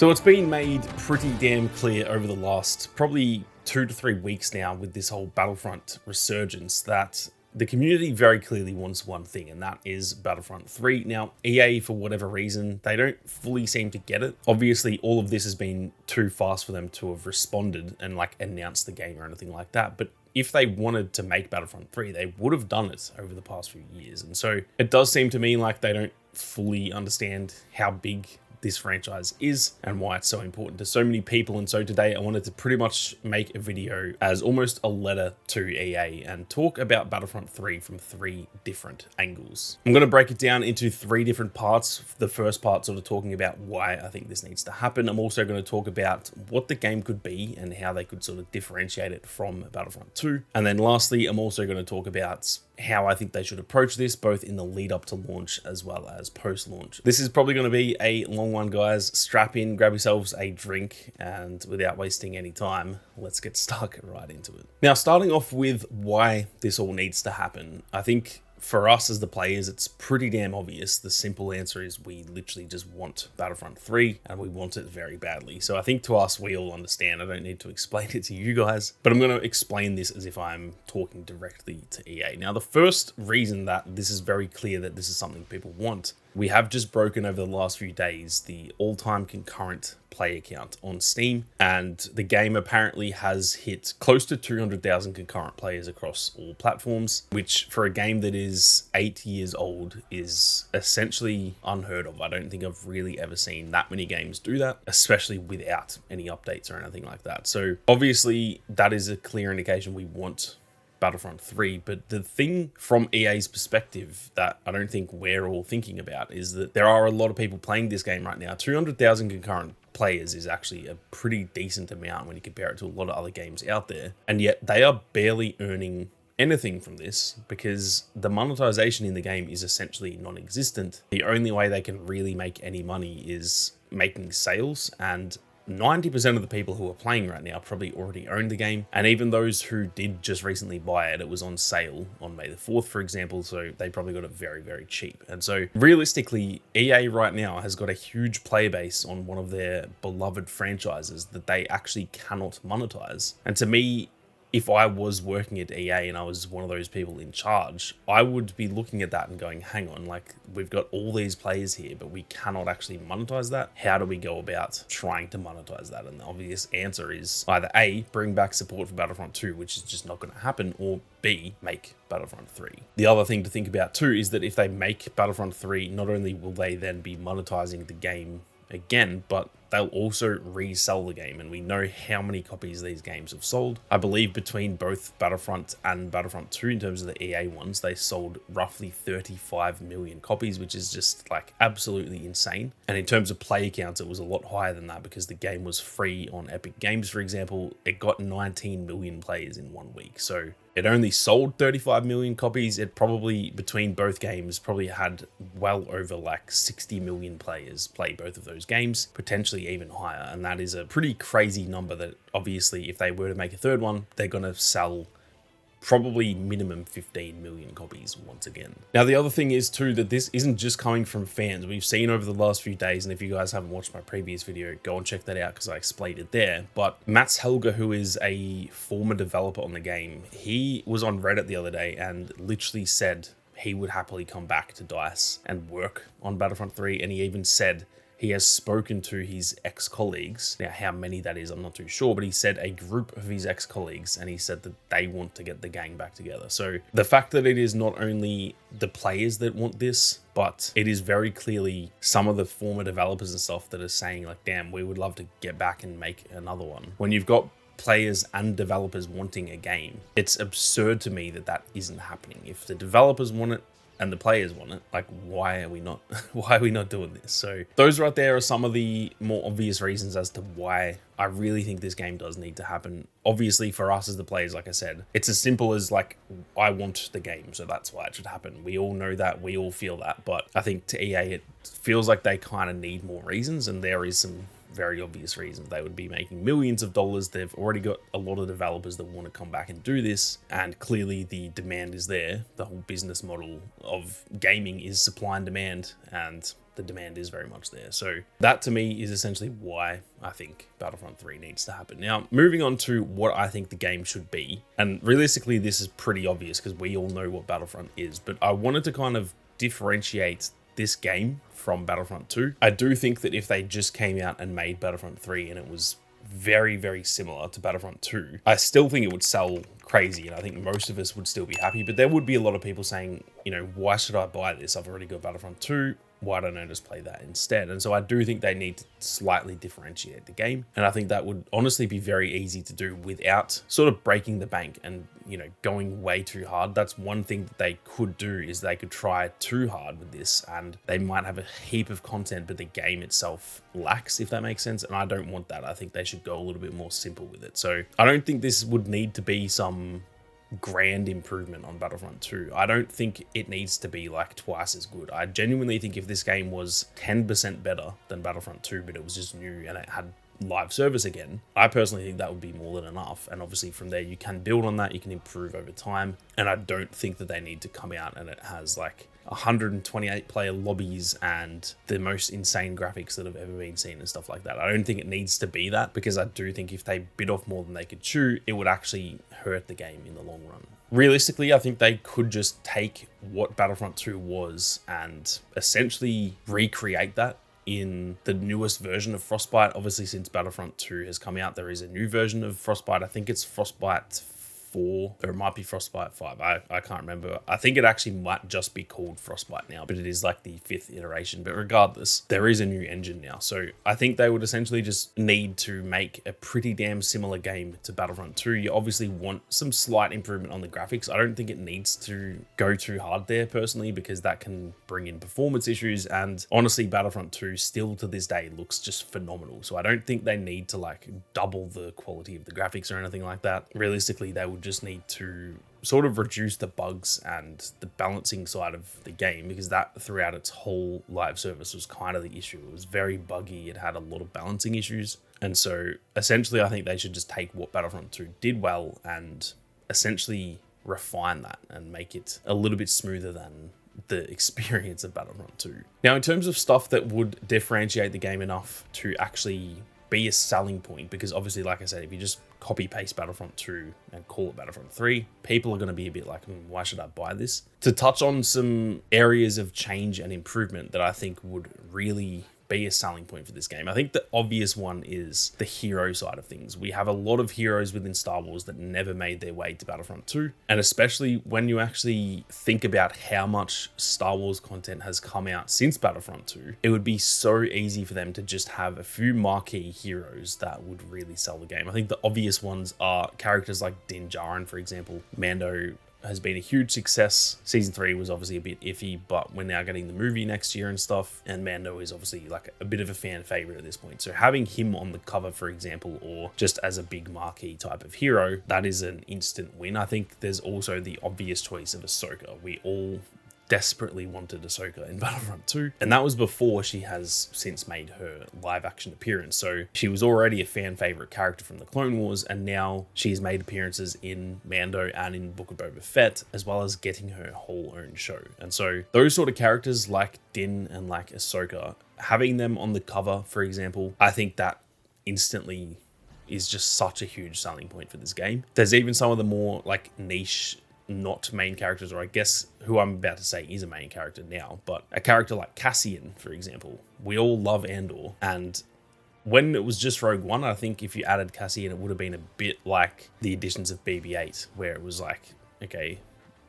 So it's been made pretty damn clear over the last probably 2 to 3 weeks now with this whole Battlefront resurgence that the community very clearly wants one thing, and that is Battlefront 3. Now, EA, for whatever reason, they don't fully seem to get it. Obviously, all of this has been too fast for them to have responded and announced the game or anything like that. But if they wanted to make Battlefront 3, they would have done it over the past few years. And so it does seem to me like they don't fully understand how big this franchise is and why it's so important to so many people. And so today I wanted to pretty much make a video as almost a letter to EA and talk about Battlefront 3 from 3 different angles. I'm going to break it down into 3 different parts. The first part sort of talking about why I think this needs to happen. I'm also going to talk about what the game could be and how they could sort of differentiate it from Battlefront 2. And then lastly, I'm also going to talk about how I think they should approach this, both in the lead up to launch as well as post-launch. This is probably going to be a long one, guys. Strap in, grab yourselves a drink, and without wasting any time, let's get stuck right into it. Now, starting off with why this all needs to happen, I think for us as the players, it's pretty damn obvious. The simple answer is we literally just want Battlefront 3 and we want it very badly. So I think to us, we all understand. I don't need to explain it to you guys, but I'm going to explain this as if I'm talking directly to EA. Now, the first reason that this is very clear that this is something people want, we have just broken over the last few days the all-time concurrent player count on Steam, and the game apparently has hit close to 200,000 concurrent players across all platforms, which for a game that is 8 years old is essentially unheard of. I don't think I've really ever seen that many games do that, especially without any updates or anything like that. So obviously that is a clear indication we want Battlefront 3, but the thing from EA's perspective that I don't think we're all thinking about is that there are a lot of people playing this game right now. 200,000 concurrent players is actually a pretty decent amount when you compare it to a lot of other games out there, and yet they are barely earning anything from this because the monetization in the game is essentially non-existent. The only way they can really make any money is making sales, and 90% of the people who are playing right now probably already own the game, and even those who did just recently buy it, it was on sale on May the 4th, for example, so they probably got it very, very cheap. And so realistically, EA right now has got a huge player base on one of their beloved franchises that they actually cannot monetize. And to me, if I was working at EA and I was one of those people in charge, I would be looking at that and going, hang on, we've got all these players here, but we cannot actually monetize that. How do we go about trying to monetize that? And the obvious answer is either A, bring back support for Battlefront 2, which is just not going to happen, or B, make Battlefront 3. The other thing to think about too is that if they make Battlefront 3, not only will they then be monetizing the game again, but they'll also resell the game, and we know how many copies these games have sold. I believe between both Battlefront and Battlefront 2, in terms of the EA ones, they sold roughly 35 million copies, which is just absolutely insane. And in terms of player counts, it was a lot higher than that because the game was free on Epic Games, for example. It got 19 million players in 1 week. So it only sold 35 million copies. It probably, between both games, probably had well over 60 million players play both of those games, potentially even higher. And that is a pretty crazy number that obviously if they were to make a third one, they're going to sell probably minimum 15 million copies once again. Now, the other thing is too that this isn't just coming from fans. We've seen over the last few days, and if you guys haven't watched my previous video, go and check that out because I explained it there. But Mats Helge, who is a former developer on the game, he was on Reddit the other day and literally said he would happily come back to DICE and work on Battlefront 3, and he even said he has spoken to his ex-colleagues. Now, how many that is, I'm not too sure, but he said a group of his ex-colleagues, and he said that they want to get the gang back together. So the fact that it is not only the players that want this, but it is very clearly some of the former developers and stuff that are saying damn, we would love to get back and make another one. When you've got players and developers wanting a game, it's absurd to me that that isn't happening. If the developers want it, and the players want it, why are we not doing this? So those right there are some of the more obvious reasons as to why I really think this game does need to happen. Obviously for us as the players, like I said, it's as simple as I want the game, so that's why it should happen. We all know that, we all feel that, but I think to EA it feels like they kind of need more reasons, and there is some very obvious reasons. They would be making millions of dollars. They've already got a lot of developers that want to come back and do this, and clearly the demand is there. The whole business model of gaming is supply and demand, and the demand is very much there. So that to me is essentially why I think Battlefront 3 needs to happen. Now, moving on to what I think the game should be, and realistically this is pretty obvious because we all know what Battlefront is, but I wanted to kind of differentiate this game from Battlefront 2. I do think that if they just came out and made Battlefront 3 and it was very, very similar to Battlefront 2, I still think it would sell crazy, and I think most of us would still be happy, but there would be a lot of people saying, you know, why should I buy this? I've already got Battlefront 2. Why don't I just play that instead? And so I do think they need to slightly differentiate the game. And I think that would honestly be very easy to do without sort of breaking the bank and, you know, going way too hard. That's one thing that they could do, is they could try too hard with this and they might have a heap of content, but the game itself lacks, if that makes sense. And I don't want that. I think they should go a little bit more simple with it. So I don't think this would need to be some grand improvement on Battlefront 2. I don't think it needs to be like twice as good. I genuinely think if this game was 10% better than Battlefront 2, but it was just new and it had live service again, I personally think that would be more than enough. And obviously from there you can build on that, you can improve over time. And I don't think that they need to come out and it has like 128 player lobbies and the most insane graphics that have ever been seen and stuff like that. I don't think it needs to be that, because I do think if they bit off more than they could chew, it would actually hurt the game in the long run. Realistically, I think they could just take what Battlefront 2 was and essentially recreate that in the newest version of Frostbite. Obviously, since Battlefront 2 has come out, there is a new version of Frostbite. I think it's Frostbite 4, or it might be Frostbite 5. I can't remember. I think it actually might just be called Frostbite now, but it is like the 5th iteration. But regardless, there is a new engine now. So I think they would essentially just need to make a pretty damn similar game to Battlefront 2. You obviously want some slight improvement on the graphics. I don't think it needs to go too hard there personally, because that can bring in performance issues. And honestly, Battlefront 2 still to this day looks just phenomenal. So I don't think they need to like double the quality of the graphics or anything like that. Realistically, they would just need to sort of reduce the bugs and the balancing side of the game, because that throughout its whole live service was kind of the issue. It was very buggy. It had a lot of balancing issues. And so essentially I think they should just take what Battlefront 2 did well and essentially refine that and make it a little bit smoother than the experience of Battlefront 2. Now, in terms of stuff that would differentiate the game enough to actually be a selling point, because obviously, like I said, if you just copy paste Battlefront 2 and call it Battlefront 3, people are going to be a bit like, why should I buy this? To touch on some areas of change and improvement that I think would really be a selling point for this game, I think the obvious one is the hero side of things. We have a lot of heroes within Star Wars that never made their way to Battlefront 2, and especially when you actually think about how much Star Wars content has come out since Battlefront 2, it would be so easy for them to just have a few marquee heroes that would really sell the game. I think the obvious ones are characters like Din Djarin, for example. Mando has been a huge success. Season 3 was obviously a bit iffy, but we're now getting the movie next year and stuff, and Mando is obviously like a bit of a fan favorite at this point. So having him on the cover, for example, or just as a big marquee type of hero, that is an instant win. I think there's also the obvious choice of Ahsoka. We all desperately wanted Ahsoka in Battlefront 2, and that was before she has since made her live action appearance. So she was already a fan favorite character from the Clone Wars, and now she's made appearances in Mando and in Book of Boba Fett, as well as getting her whole own show. And so those sort of characters like Din and like Ahsoka, having them on the cover, for example, I think that instantly is just such a huge selling point for this game. There's even some of the more like niche, not main characters, or I guess who I'm about to say is a main character now, but a character like Cassian, for example. We all love Andor, and when it was just Rogue One, I think if you added Cassian, it would have been a bit like the additions of BB-8, where it was like, okay,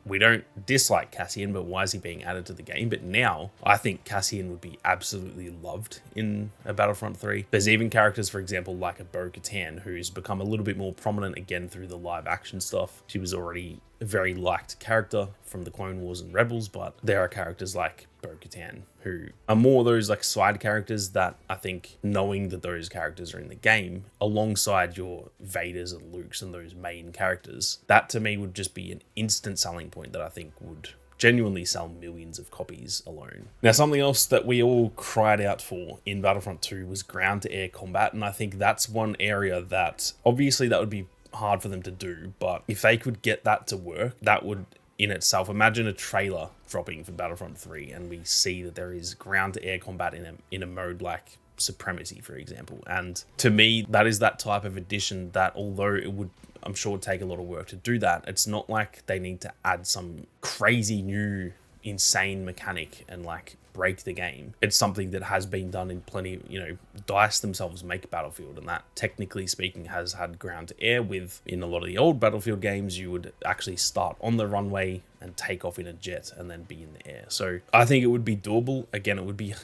we don't dislike Cassian, but why is he being added to the game? But now I think Cassian would be absolutely loved in a Battlefront 3. There's even characters, for example, like a Bo-Katan, who's become a little bit more prominent again through the live action stuff. She was already a very liked character from the Clone Wars and Rebels, but there are characters like Bo-Katan who are more those like side characters that I think, knowing that those characters are in the game alongside your Vaders and Lukes and those main characters, that to me would just be an instant selling point that I think would genuinely sell millions of copies alone. Now, something else that we all cried out for in Battlefront 2 was ground to air combat, and I think that's one area that obviously that would be hard for them to do, but if they could get that to work, that would in itself. Imagine a trailer dropping for Battlefront 3 and we see that there is ground-to-air combat in a mode like Supremacy, for example. And to me, that is that type of addition that, although it would, I'm sure, take a lot of work to do that, it's not like they need to add some crazy new insane mechanic and like break the game. It's something that has been done in plenty, DICE themselves make Battlefield, and that, technically speaking, has had ground to air. With, in a lot of the old Battlefield games, you would actually start on the runway and take off in a jet and then be in the air. So I think it would be doable. Again,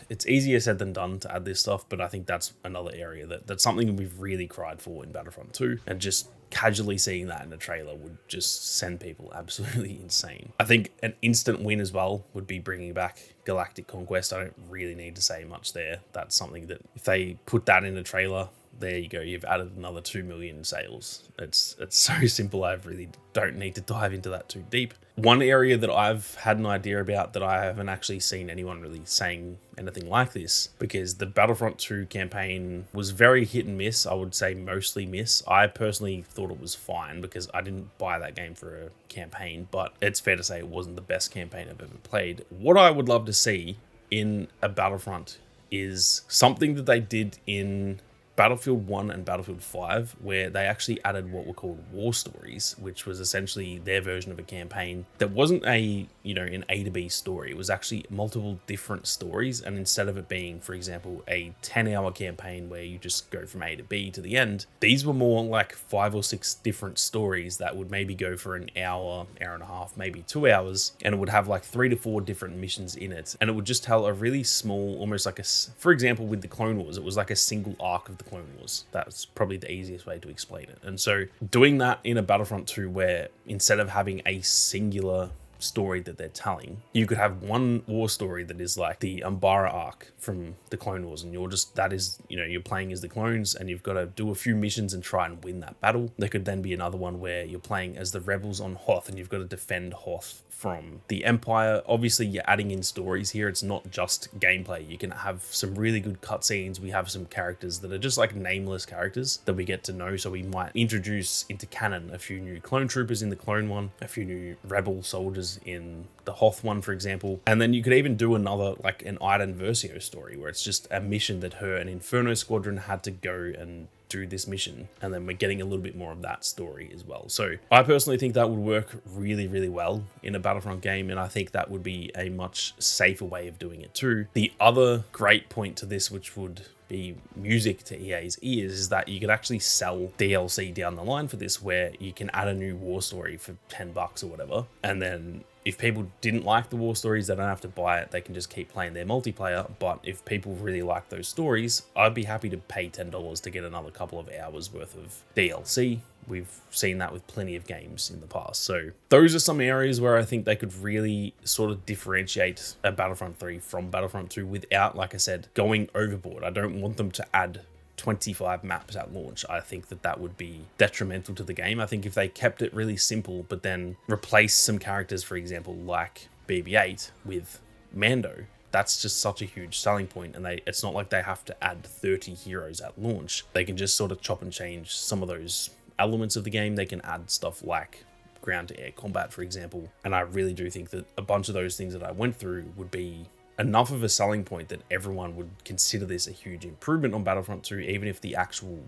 it's easier said than done to add this stuff, but I think that's another area that's something we've really cried for in Battlefront 2, and just casually seeing that in a trailer would just send people absolutely insane. I think an instant win as well would be bringing back Galactic Conquest. I don't really need to say much there. That's something that if they put that in a trailer, there you go, you've added another 2 million sales. It's so simple. I really don't need to dive into that too deep. One area that I've had an idea about that I haven't actually seen anyone really saying anything like this, because the Battlefront 2 campaign was very hit and miss. I would say mostly miss. I personally thought it was fine because I didn't buy that game for a campaign, but it's fair to say it wasn't the best campaign I've ever played. What I would love to see in a Battlefront is something that they did in Battlefield 1 and Battlefield 5, where they actually added what were called war stories, which was essentially their version of a campaign that wasn't an A to B story. It was actually multiple different stories, and instead of it being, for example, a 10-hour campaign where you just go from A to B to the end, these were more like 5 or 6 different stories that would maybe go for an hour, hour and a half, maybe 2 hours, and it would have like 3 to 4 different missions in it, and it would just tell a really small, almost like for example, with the Clone Wars, it was like a single arc of the Clone Wars. That's probably the easiest way to explain it. And so doing that in a Battlefront 2, where instead of having a singular story that they're telling, you could have one war story that is like the Umbara arc from the Clone Wars, and you're playing as the clones and you've got to do a few missions and try and win that battle. There could then be another one where you're playing as the rebels on Hoth and you've got to defend Hoth from the Empire. Obviously, you're adding in stories here. It's not just gameplay. You can have some really good cutscenes. We have some characters that are just like nameless characters that we get to know. So we might introduce into canon a few new clone troopers in the Clone one, a few new rebel soldiers in the Hoth one, for example. And then you could even do another, like an Iden Versio story, where it's just a mission that her and Inferno Squadron had to go and do this mission, and then we're getting a little bit more of that story as well. So I personally think that would work really, really well in a Battlefront game, and I think that would be a much safer way of doing it too. The other great point to this, which would be music to EA's ears, is that you could actually sell DLC down the line for this, where you can add a new war story for $10 or whatever, and then if people didn't like the war stories, they don't have to buy it. They can just keep playing their multiplayer. But if people really like those stories, I'd be happy to pay $10 to get another couple of hours worth of DLC. We've seen that with plenty of games in the past. So those are some areas where I think they could really sort of differentiate a Battlefront 3 from Battlefront 2 without, like I said, going overboard. I don't want them to add 25 maps at launch. I think that would be detrimental to the game. I think if they kept it really simple, but then replace some characters, for example, like BB-8 with Mando, that's just such a huge selling point, and it's not like they have to add 30 heroes at launch. They can just sort of chop and change some of those elements of the game. They can add stuff like ground-to-air combat, for example, and I really do think that a bunch of those things that I went through would be enough of a selling point that everyone would consider this a huge improvement on Battlefront 2, even if the actual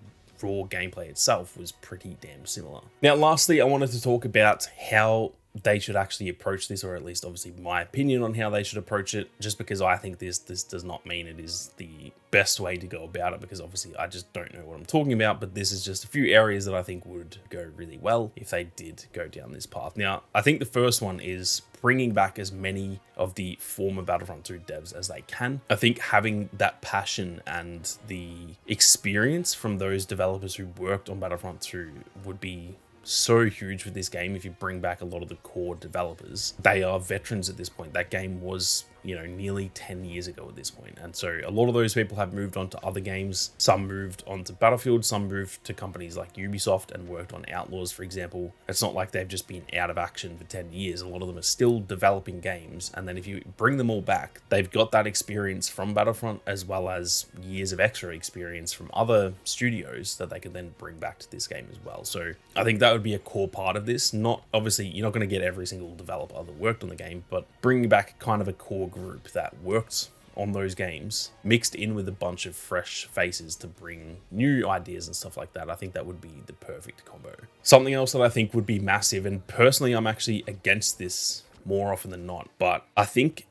raw gameplay itself was pretty damn similar. Now, lastly, I wanted to talk about how they should actually approach this, or at least obviously my opinion on how they should approach it, just because I think this does not mean it is the best way to go about it, because obviously I just don't know what I'm talking about, but this is just a few areas that I think would go really well if they did go down this path. Now, I think the first one is bringing back as many of the former Battlefront 2 devs as they can. I think having that passion and the experience from those developers who worked on Battlefront 2 would be so huge with this game. If you bring back a lot of the core developers, they are veterans at this point. That game was nearly 10 years ago at this point. And so a lot of those people have moved on to other games. Some moved on to Battlefield, some moved to companies like Ubisoft and worked on Outlaws, for example. It's not like they've just been out of action for 10 years. A lot of them are still developing games. And then if you bring them all back, they've got that experience from Battlefront as well as years of extra experience from other studios that they can then bring back to this game as well. So I think that would be a core part of this. Not obviously, you're not going to get every single developer that worked on the game, but bringing back kind of a core group that worked on those games mixed in with a bunch of fresh faces to bring new ideas and stuff like that. I think that would be the perfect combo. Something else that I think would be massive, and personally I'm actually against this more often than not, but I think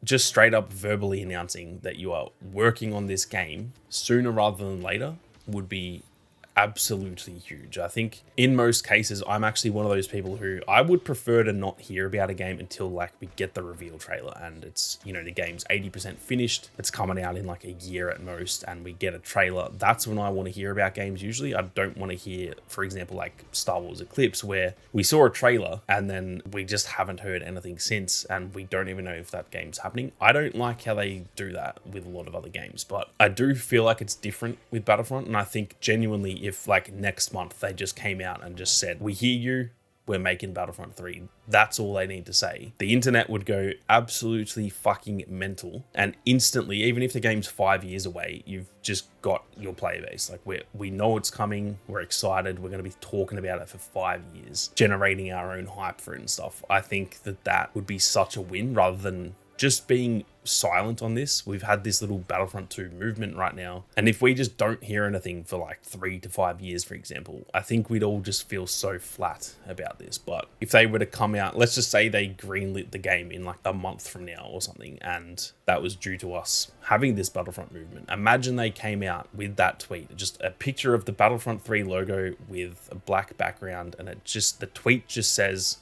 just straight up verbally announcing that you are working on this game sooner rather than later would be absolutely huge. I think in most cases, I'm actually one of those people who I would prefer to not hear about a game until like we get the reveal trailer and it's, the game's 80% finished. It's coming out in like a year at most and we get a trailer. That's when I want to hear about games usually. I don't want to hear, for example, like Star Wars Eclipse, where we saw a trailer and then we just haven't heard anything since and we don't even know if that game's happening. I don't like how they do that with a lot of other games, but I do feel like it's different with Battlefront, and I think genuinely if like next month they just came out and just said, we hear you, we're making Battlefront 3, that's all they need to say, the internet would go absolutely fucking mental, and instantly, even if the game's 5 years away, you've just got your player base. Like we know it's coming, we're excited, we're going to be talking about it for 5 years, generating our own hype for it and stuff. I think that would be such a win rather than just being silent on this. We've had this little Battlefront 2 movement right now, and if we just don't hear anything for like 3 to 5 years, for example, I think we'd all just feel so flat about this. But if they were to come out, let's just say they greenlit the game in like a month from now or something, and that was due to us having this Battlefront movement, imagine they came out with that tweet, just a picture of the Battlefront 3 logo with a black background, and the tweet just says,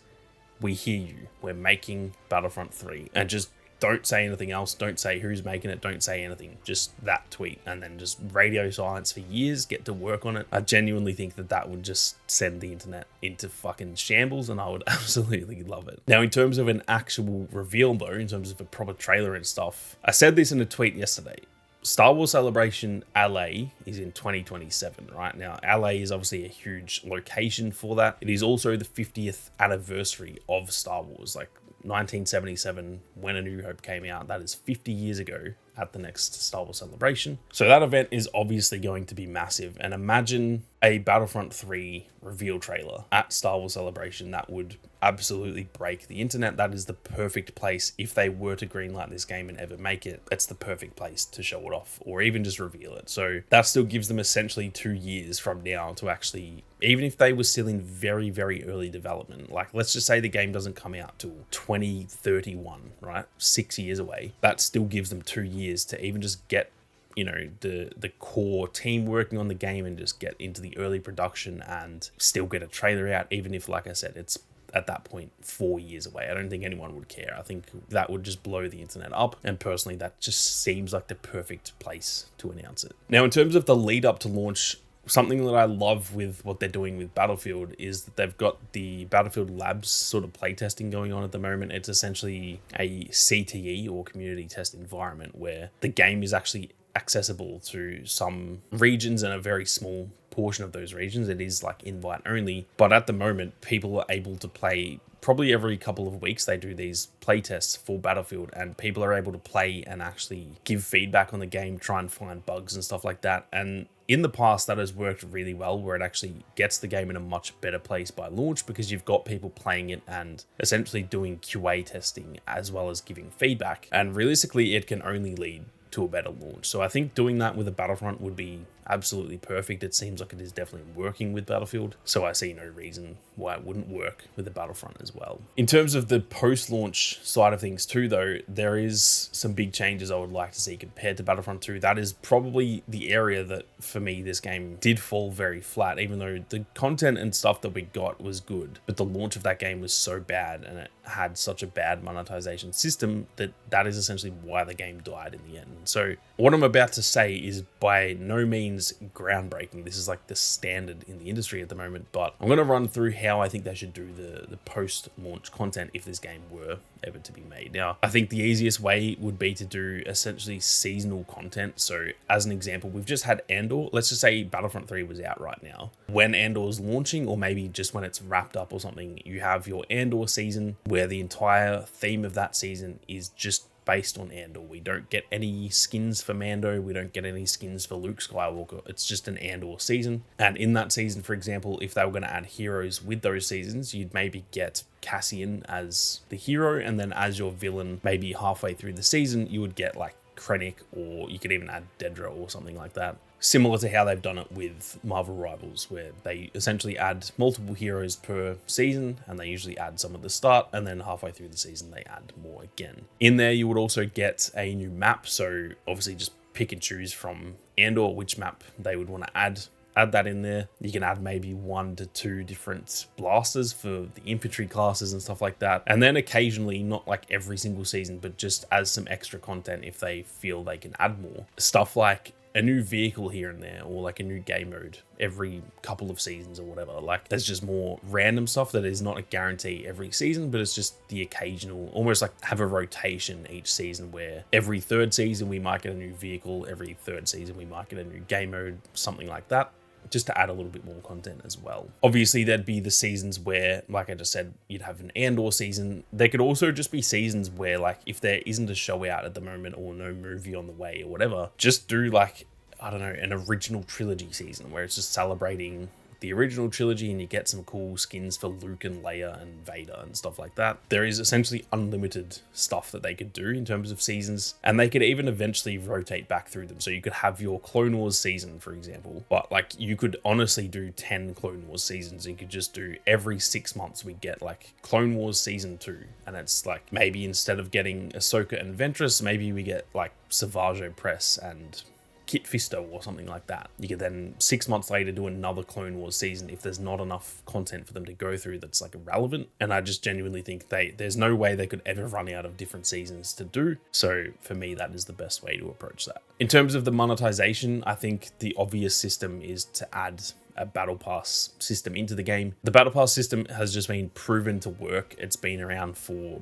we hear you, we're making Battlefront 3, and just don't say anything else. Don't say who's making it. Don't say anything. Just that tweet, and then just radio silence for years. Get to work on it. I genuinely think that would just send the internet into fucking shambles, and I would absolutely love it. Now, in terms of an actual reveal though, in terms of a proper trailer and stuff, I said this in a tweet yesterday. Star Wars Celebration LA is in 2027, right? Now, LA is obviously a huge location for that. It is also the 50th anniversary of Star Wars. Like 1977, when A New Hope came out, that is 50 years ago at the next Star Wars Celebration. So that event is obviously going to be massive. And imagine a Battlefront 3 reveal trailer at Star Wars Celebration. That would absolutely break the internet. That is the perfect place. If they were to greenlight this game and ever make it, it's the perfect place to show it off or even just reveal it. So that still gives them essentially 2 years from now to actually, even if they were still in very, very early development, like let's just say the game doesn't come out till 2031, right? 6 years away. That still gives them 2 years to even just get the core team working on the game and just get into the early production and still get a trailer out, even if, like I said, it's at that point 4 years away. I don't think anyone would care. I think that would just blow the internet up, and personally that just seems like the perfect place to announce it. Now, in terms of the lead up to launch, something that I love with what they're doing with Battlefield is that they've got the Battlefield Labs sort of playtesting going on at the moment. It's essentially a CTE or community test environment where the game is actually accessible to some regions and a very small portion of those regions. It is like invite only, but at the moment people are able to play. Probably every couple of weeks they do these play tests for Battlefield, and people are able to play and actually give feedback on the game, try and find bugs and stuff like that. And in the past that has worked really well, where it actually gets the game in a much better place by launch, because you've got people playing it and essentially doing QA testing as well as giving feedback, and realistically it can only lead to a better launch. So I think doing that with a Battlefront would be absolutely perfect. It seems like it is definitely working with Battlefield, so I see no reason why it wouldn't work with the Battlefront as well. In terms of the post-launch side of things too though, there is some big changes I would like to see compared to Battlefront 2. That is probably the area that for me this game did fall very flat, even though the content and stuff that we got was good, but the launch of that game was so bad and it had such a bad monetization system that is essentially why the game died in the end. So what I'm about to say is by no means groundbreaking. This is like the standard in the industry at the moment, but I'm going to run through how I think they should do the post-launch content if this game were ever to be made. Now, I think the easiest way would be to do essentially seasonal content. So as an example, we've just had Andor. Let's just say Battlefront 3 was out right now. When Andor's launching, or maybe just when it's wrapped up or something, you have your Andor season where the entire theme of that season is just based on Andor. We don't get any skins for Mando. We don't get any skins for Luke Skywalker. It's just an Andor season. And in that season, for example, if they were going to add heroes with those seasons, you'd maybe get Cassian as the hero, and then as your villain, maybe halfway through the season, you would get like Krennic, or you could even add Dedra or something like that. Similar to how they've done it with Marvel Rivals, where they essentially add multiple heroes per season, and they usually add some at the start, and then halfway through the season they add more again. In there you would also get a new map, so obviously just pick and choose from Andor which map they would want to add that in there. You can add maybe 1 to 2 different blasters for the infantry classes and stuff like that. And then occasionally, not like every single season, but just as some extra content if they feel they can add more. Stuff like a new vehicle here and there, or like a new game mode every couple of seasons or whatever. Like there's just more random stuff that is not a guarantee every season, but it's just the occasional, almost like have a rotation each season where every third season we might get a new vehicle, every third season we might get a new game mode, something like that, just to add a little bit more content as well. Obviously, there'd be the seasons where, like I just said, you'd have an Andor season. There could also just be seasons where, like, if there isn't a show out at the moment or no movie on the way or whatever, just do like, I don't know, an original trilogy season where it's just celebrating the original trilogy and you get some cool skins for Luke and Leia and Vader and stuff like that. There is essentially unlimited stuff that they could do in terms of seasons, and they could even eventually rotate back through them. So you could have your Clone Wars season, for example, but like you could honestly do 10 Clone Wars seasons. You could just do every 6 months we get like Clone Wars season 2, and it's like maybe instead of getting Ahsoka and Ventress, maybe we get like Savage Opress and Kit Fisto or something like that. You could then 6 months later do another Clone Wars season if there's not enough content for them to go through that's like relevant. And I just genuinely think there's no way they could ever run out of different seasons to do. So for me, that is the best way to approach that. In terms of the monetization, I think the obvious system is to add a battle pass system into the game. The battle pass system has just been proven to work. It's been around for,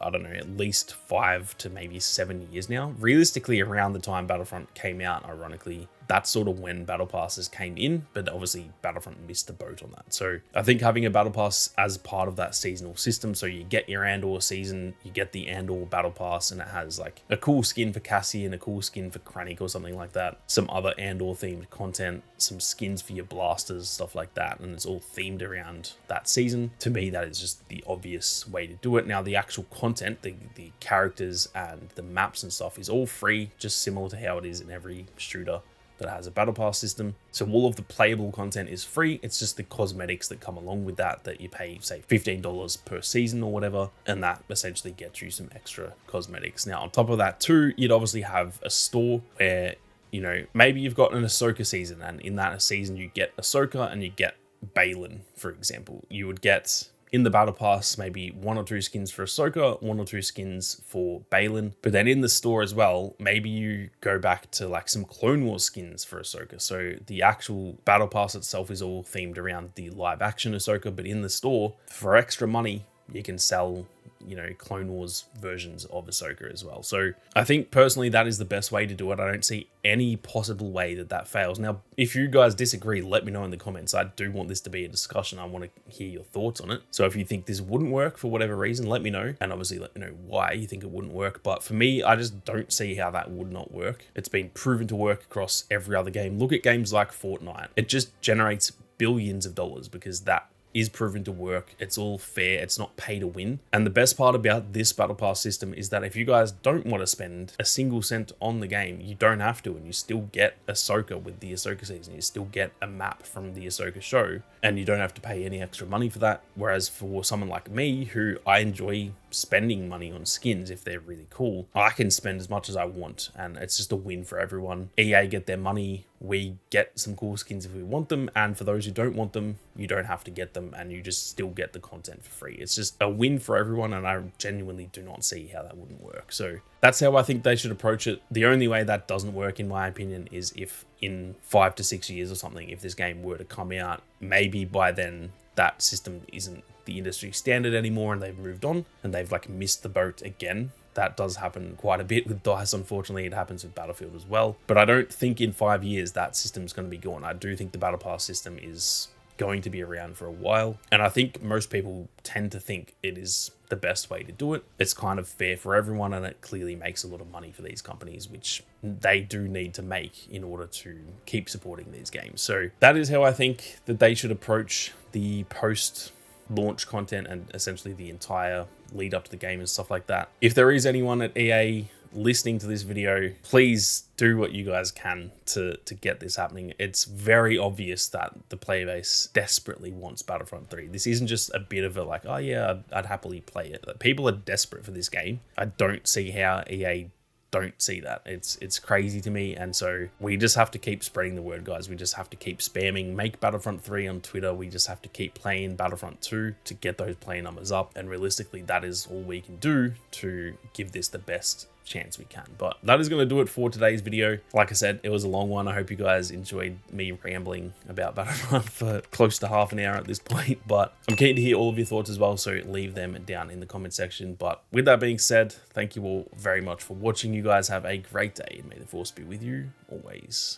I don't know, at least 5 to maybe 7 years now. Realistically, around the time Battlefront came out, ironically, that's sort of when battle passes came in, but obviously Battlefront missed the boat on that. So I think having a battle pass as part of that seasonal system, so you get your Andor season, you get the Andor battle pass, and it has like a cool skin for Cassie and a cool skin for Krennic or something like that, some other Andor themed content, some skins for your blasters, stuff like that, and it's all themed around that season. To me, that is just the obvious way to do it. Now, the actual content, the characters and the maps and stuff is all free, just similar to how it is in every shooter that has a battle pass system. So all of the playable content is free. It's just the cosmetics that come along with that you pay, say, $15 per season or whatever, and that essentially gets you some extra cosmetics. Now, on top of that too, you'd obviously have a store where, you know, maybe you've got an Ahsoka season, and in that season you get Ahsoka and you get Baylan, for example. You would get in the battle pass maybe 1 or 2 skins for Ahsoka, 1 or 2 skins for Baylan, but then in the store as well, maybe you go back to like some Clone Wars skins for Ahsoka. So the actual battle pass itself is all themed around the live action Ahsoka, but in the store, for extra money, you can sell, you know, Clone Wars versions of Ahsoka as well. So I think personally that is the best way to do it. I don't see any possible way that fails. Now, if you guys disagree, let me know in the comments. I do want this to be a discussion. I want to hear your thoughts on it. So if you think this wouldn't work for whatever reason, let me know, and obviously let me know why you think it wouldn't work. But for me, I just don't see how that would not work. It's been proven to work across every other game. Look at games like Fortnite. It just generates billions of dollars because that is proven to work. It's all fair. It's not pay to win. And the best part about this battle pass system is that if you guys don't want to spend a single cent on the game, you don't have to, and you still get Ahsoka with the Ahsoka season. You still get a map from the Ahsoka show, and you don't have to pay any extra money for that. Whereas for someone like me, who I enjoy spending money on skins if they're really cool. I can spend as much as I want, and it's just a win for everyone. EA get their money, we get some cool skins if we want them, and for those who don't want them, you don't have to get them, and you just still get the content for free. It's just a win for everyone, and I genuinely do not see how that wouldn't work. So that's how I think they should approach it. The only way that doesn't work, in my opinion, is if in 5 to 6 years or something, if this game were to come out, maybe by then that system isn't the industry standard anymore and they've moved on and they've like missed the boat again. That does happen quite a bit with DICE. Unfortunately, it happens with Battlefield as well. But I don't think in 5 years that system's going to be gone. I do think the Battle Pass system is going to be around for a while. And I think most people tend to think it is the best way to do it. It's kind of fair for everyone, and it clearly makes a lot of money for these companies, which they do need to make in order to keep supporting these games. So that is how I think that they should approach the post-launch content and essentially the entire lead up to the game and stuff like that. If there is anyone at EA listening to this video, please do what you guys can to get this happening. It's very obvious that the player base desperately wants Battlefront 3. This isn't just a bit of a like, oh yeah, I'd happily play it. People are desperate for this game. I don't see how EA don't see that. It's crazy to me, and so we just have to keep spreading the word, guys. We just have to keep spamming Make Battlefront 3 on Twitter. We just have to keep playing Battlefront 2 to get those play numbers up, and realistically that is all we can do to give this the best chance we can. But that is going to do it for today's video. Like I said, it was a long one. I hope you guys enjoyed me rambling about Battlefront for close to half an hour at this point, but I'm keen to hear all of your thoughts as well, so leave them down in the comment section. But with that being said, thank you all very much for watching. You guys have a great day, and may the force be with you always.